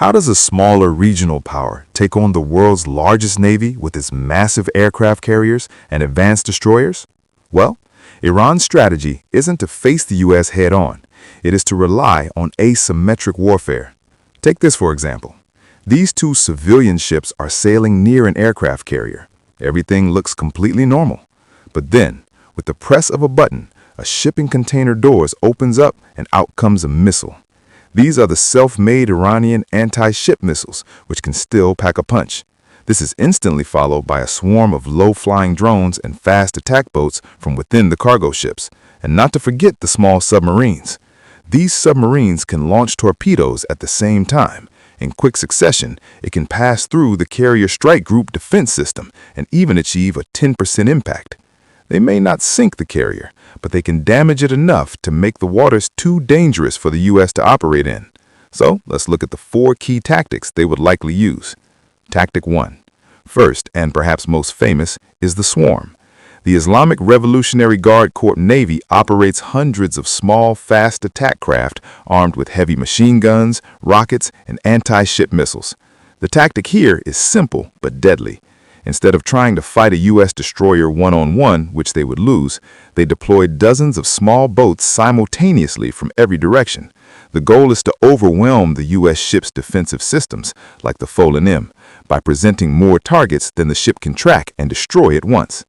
How does a smaller regional power take on the world's largest navy with its massive aircraft carriers and advanced destroyers? Well, Iran's strategy isn't to face the U.S. head-on. It is to rely on asymmetric warfare. Take this for example. These two civilian ships are sailing near an aircraft carrier. Everything looks completely normal. But then, with the press of a button, a shipping container doors opens up and out comes a missile. These are the self-made Iranian anti-ship missiles, which can still pack a punch. This is instantly followed by a swarm of low-flying drones and fast attack boats from within the cargo ships. And not to forget the small submarines. These submarines can launch torpedoes at the same time. In quick succession, it can pass through the carrier strike group defense system and even achieve a 10% impact. They may not sink the carrier, but they can damage it enough to make the waters too dangerous for the U.S. to operate in. So let's look at the 4 key tactics they would likely use. Tactic 1. First, and perhaps most famous, is the swarm. The Islamic Revolutionary Guard Corps Navy operates hundreds of small, fast attack craft armed with heavy machine guns, rockets, and anti-ship missiles. The tactic here is simple but deadly. Instead of trying to fight a U.S. destroyer one-on-one, which they would lose, they deployed dozens of small boats simultaneously from every direction. The goal is to overwhelm the U.S. ship's defensive systems, like the Folan M, by presenting more targets than the ship can track and destroy at once.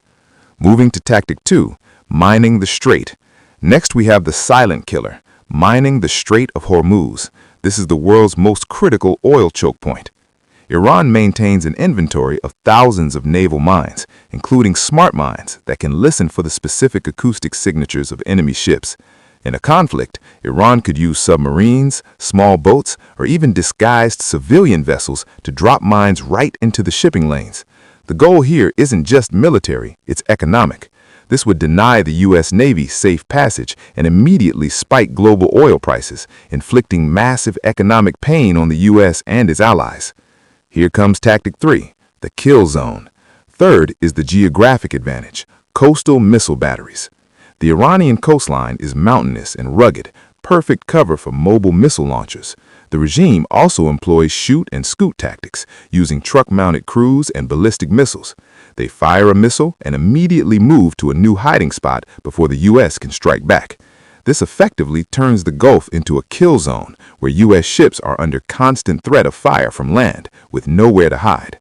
Moving to Tactic 2, mining the Strait. Next we have the silent killer, mining the Strait of Hormuz. This is the world's most critical oil choke point. Iran maintains an inventory of thousands of naval mines, including smart mines that can listen for the specific acoustic signatures of enemy ships. In a conflict, Iran could use submarines, small boats, or even disguised civilian vessels to drop mines right into the shipping lanes. The goal here isn't just military, it's economic. This would deny the U.S. Navy safe passage and immediately spike global oil prices, inflicting massive economic pain on the U.S. and its allies. Here comes Tactic 3, the kill zone. Third is the geographic advantage, coastal missile batteries. The Iranian coastline is mountainous and rugged, perfect cover for mobile missile launchers. The regime also employs shoot and scoot tactics, using truck-mounted cruise and ballistic missiles. They fire a missile and immediately move to a new hiding spot before the U.S. can strike back. This effectively turns the Gulf into a kill zone where U.S. ships are under constant threat of fire from land with nowhere to hide.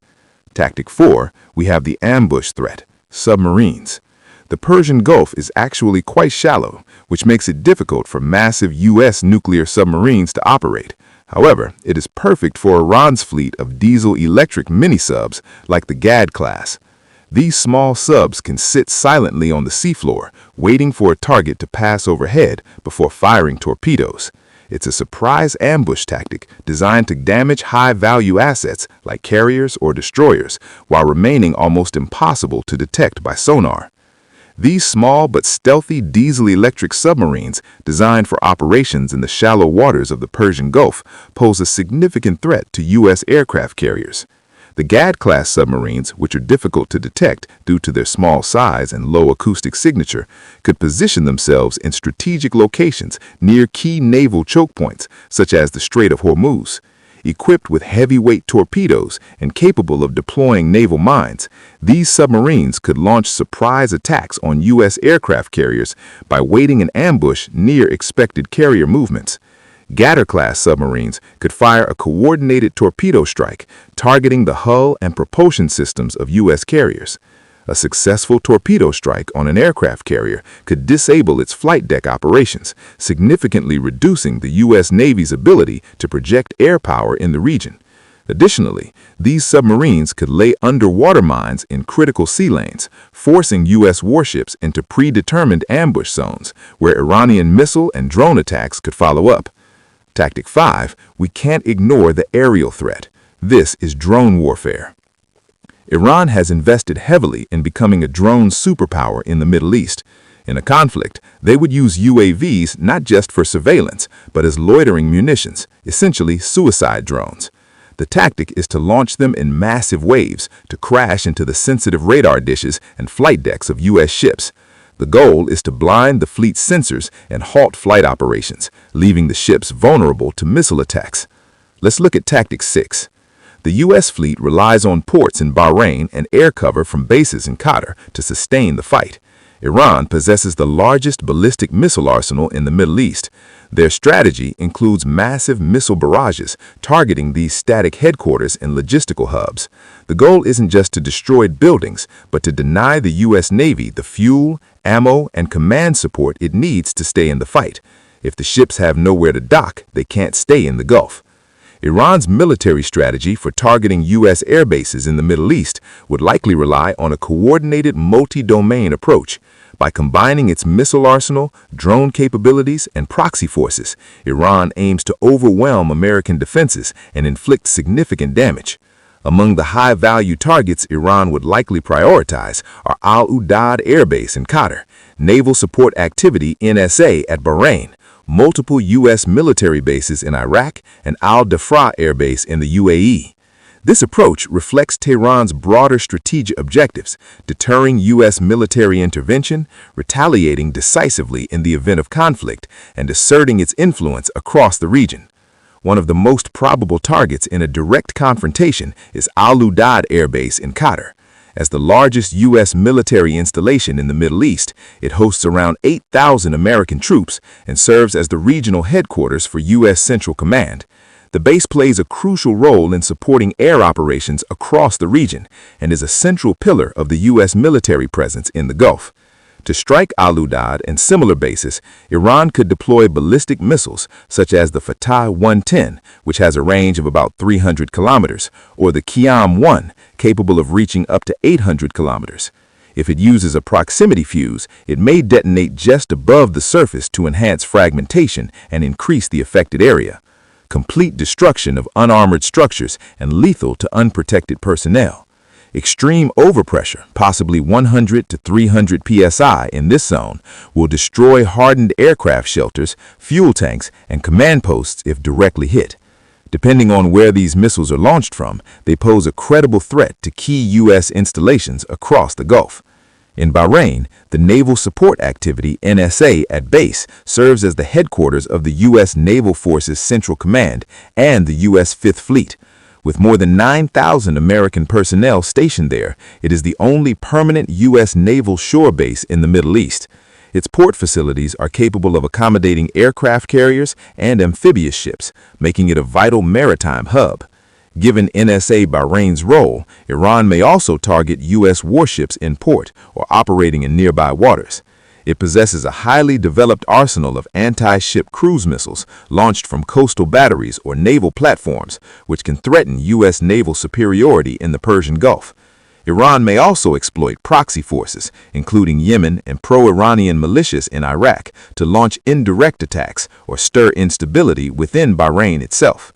Tactic 4, we have the ambush threat, submarines. The Persian Gulf is actually quite shallow, which makes it difficult for massive U.S. nuclear submarines to operate. However, it is perfect for Iran's fleet of diesel-electric mini-subs like the Gad class. These small subs can sit silently on the seafloor, waiting for a target to pass overhead before firing torpedoes. It's a surprise ambush tactic designed to damage high-value assets like carriers or destroyers while remaining almost impossible to detect by sonar. These small but stealthy diesel-electric submarines, designed for operations in the shallow waters of the Persian Gulf, pose a significant threat to U.S. aircraft carriers. The Gad-class submarines, which are difficult to detect due to their small size and low acoustic signature, could position themselves in strategic locations near key naval choke points, such as the Strait of Hormuz. Equipped with heavyweight torpedoes and capable of deploying naval mines, these submarines could launch surprise attacks on U.S. aircraft carriers by waiting in ambush near expected carrier movements. Ghadar-class submarines could fire a coordinated torpedo strike, targeting the hull and propulsion systems of U.S. carriers. A successful torpedo strike on an aircraft carrier could disable its flight deck operations, significantly reducing the U.S. Navy's ability to project air power in the region. Additionally, these submarines could lay underwater mines in critical sea lanes, forcing U.S. warships into predetermined ambush zones, where Iranian missile and drone attacks could follow up. Tactic 5, we can't ignore the aerial threat. This is drone warfare. Iran has invested heavily in becoming a drone superpower in the Middle East. In a conflict, they would use UAVs not just for surveillance, but as loitering munitions, essentially suicide drones. The tactic is to launch them in massive waves to crash into the sensitive radar dishes and flight decks of U.S. ships. The goal is to blind the fleet's sensors and halt flight operations, leaving the ships vulnerable to missile attacks. Let's look at Tactic 6. The U.S. fleet relies on ports in Bahrain and air cover from bases in Qatar to sustain the fight. Iran possesses the largest ballistic missile arsenal in the Middle East. Their strategy includes massive missile barrages targeting these static headquarters and logistical hubs. The goal isn't just to destroy buildings, but to deny the U.S. Navy the fuel, ammo, and command support it needs to stay in the fight. If the ships have nowhere to dock, they can't stay in the Gulf. Iran's military strategy for targeting U.S. air bases in the Middle East would likely rely on a coordinated multi-domain approach. By combining its missile arsenal, drone capabilities, and proxy forces, Iran aims to overwhelm American defenses and inflict significant damage. Among the high-value targets Iran would likely prioritize are Al Udeid Air Base in Qatar, Naval Support Activity NSA at Bahrain, multiple U.S. military bases in Iraq, and Al Dhafra Air Base in the UAE. This approach reflects Tehran's broader strategic objectives, deterring U.S. military intervention, retaliating decisively in the event of conflict, and asserting its influence across the region. One of the most probable targets in a direct confrontation is Al Udeid Air Base in Qatar. As the largest U.S. military installation in the Middle East, it hosts around 8,000 American troops and serves as the regional headquarters for U.S. Central Command. The base plays a crucial role in supporting air operations across the region and is a central pillar of the U.S. military presence in the Gulf. To strike Al Udeid and similar bases, Iran could deploy ballistic missiles such as the Fateh 110, which has a range of about 300 kilometers, or the Qiyam-1, capable of reaching up to 800 kilometers. If it uses a proximity fuse, it may detonate just above the surface to enhance fragmentation and increase the affected area. Complete destruction of unarmored structures and lethal to unprotected personnel. Extreme overpressure, possibly 100 to 300 psi in this zone, will destroy hardened aircraft shelters, fuel tanks, and command posts if directly hit. Depending on where these missiles are launched from, they pose a credible threat to key U.S. installations across the Gulf. In Bahrain, the Naval Support Activity NSA at base serves as the headquarters of the U.S. Naval Forces Central Command and the U.S. Fifth Fleet. With more than 9,000 American personnel stationed there, it is the only permanent U.S. naval shore base in the Middle East. Its port facilities are capable of accommodating aircraft carriers and amphibious ships, making it a vital maritime hub. Given NSA Bahrain's role, Iran may also target U.S. warships in port or operating in nearby waters. It possesses a highly developed arsenal of anti-ship cruise missiles launched from coastal batteries or naval platforms, which can threaten U.S. naval superiority in the Persian Gulf. Iran may also exploit proxy forces, including Yemen and pro-Iranian militias in Iraq, to launch indirect attacks or stir instability within Bahrain itself.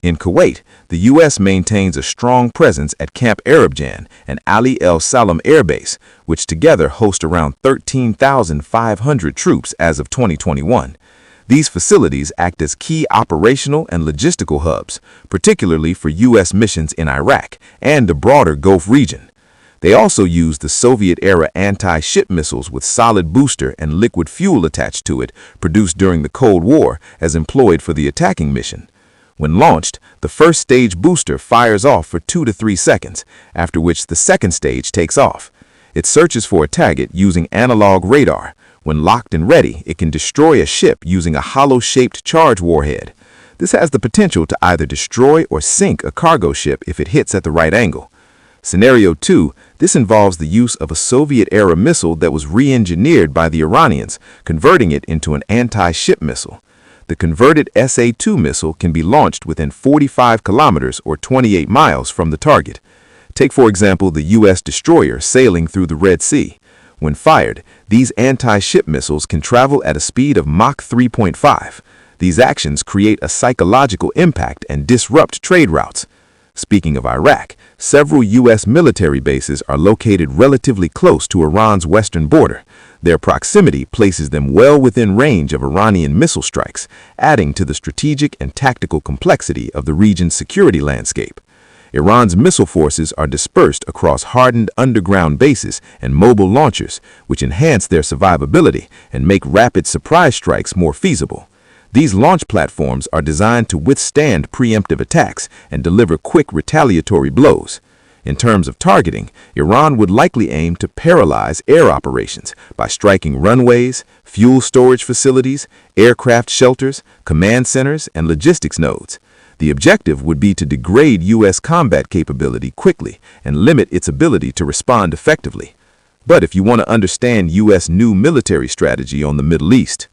In Kuwait, the U.S. maintains a strong presence at Camp Arabjan and Ali El Salam Air Base, which together host around 13,500 troops as of 2021. These facilities act as key operational and logistical hubs, particularly for U.S. missions in Iraq and the broader Gulf region. They also use the Soviet-era anti-ship missiles with solid booster and liquid fuel attached to it, produced during the Cold War, as employed for the attacking mission. When launched, the first stage booster fires off for 2 to 3 seconds, after which the second stage takes off. It searches for a target using analog radar. When locked and ready, it can destroy a ship using a hollow-shaped charge warhead. This has the potential to either destroy or sink a cargo ship if it hits at the right angle. Scenario 2, this involves the use of a Soviet-era missile that was re-engineered by the Iranians, converting it into an anti-ship missile. The converted SA-2 missile can be launched within 45 kilometers or 28 miles from the target. Take, for example, the U.S. destroyer sailing through the Red Sea. When fired, these anti-ship missiles can travel at a speed of Mach 3.5. These actions create a psychological impact and disrupt trade routes. Speaking of Iraq, several U.S. military bases are located relatively close to Iran's western border. Their proximity places them well within range of Iranian missile strikes, adding to the strategic and tactical complexity of the region's security landscape. Iran's missile forces are dispersed across hardened underground bases and mobile launchers, which enhance their survivability and make rapid surprise strikes more feasible. These launch platforms are designed to withstand preemptive attacks and deliver quick retaliatory blows. In terms of targeting, Iran would likely aim to paralyze air operations by striking runways, fuel storage facilities, aircraft shelters, command centers, and logistics nodes. The objective would be to degrade U.S. combat capability quickly and limit its ability to respond effectively. But if you want to understand U.S. new military strategy on the Middle East,